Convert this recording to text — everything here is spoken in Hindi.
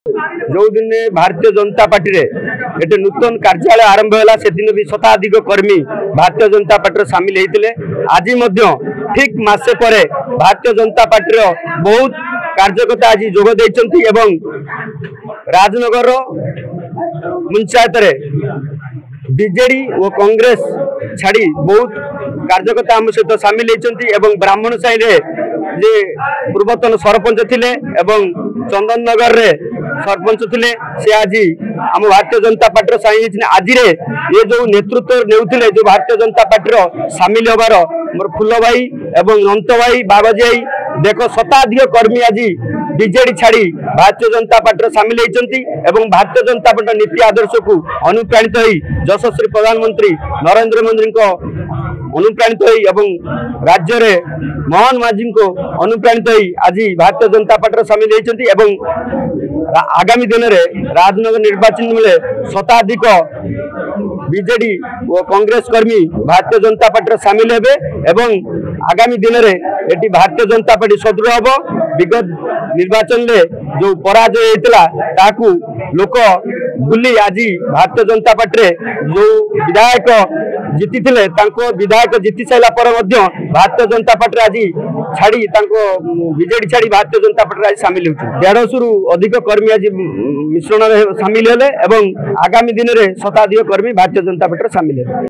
जो दिन भारतीय जनता पार्टी रे एटे नूतन कार्यालय आरंभ होला से दिन भी शताधिक कर्मी भारतीय जनता पार्टी सामिल होते। आज ठीक मासे परे भारतीय जनता पार्टी बहुत कार्यकर्ता आज जोग देइचंती एवं राजनगर पंचायत रे बीजेडी और कांग्रेस छाड़ी बहुत कार्यकर्ता आम सहित सामिल होती एवं ब्राह्मण साही रे जे पूर्वतन सरपंच थिले एवं चंदन नगर रे सरपंच थिले से आज आम भारतीय जनता पार्टी सामिल आज ये जो नेतृत्व नेउथिले जो भारतीय जनता पार्टी सामिल होबार मोर फुल भाई एवं नंत भाई बाबाजी भाई देख शताधिक कर्मी आज बीजेडी छाड़ी भारतीय जनता पार्टी सामिल होती एवं भारतीय जनता पार्टी नीति आदर्श को अनुप्राणित हो यशस्वी प्रधानमंत्री नरेंद्र मोदी को अनुप्राणित हो एवं राज्य रे मोहन माझी को अनुप्राणित हो आज भारतीय जनता पार्टी सामिल होती एवं आगामी दिन में राजनगर निर्वाचन मिले शताधिक बीजेडी और कांग्रेस कर्मी भारतीय जनता पार्टी सामिल हेबे एवं आगामी दिन में एटी भारतीय जनता पार्टी सदृढ़ हम। विगत निर्वाचन में जो पराजय होता ताकू लोक भूली आज भारतीय जनता पार्टी जो विधायक जीति थे विधायक जीति सारा पर भारतीय जनता पार्टी आज छाड़ी बीजेडी छाड़ी भारतीय जनता पार्टी आज सामिल होती 150 रु अधिक कर्मी आज मिश्रण सामिल हेले एवं आगामी दिन में शताधिक कर्मी भारतीय जनता पार्टी सामिल हेले।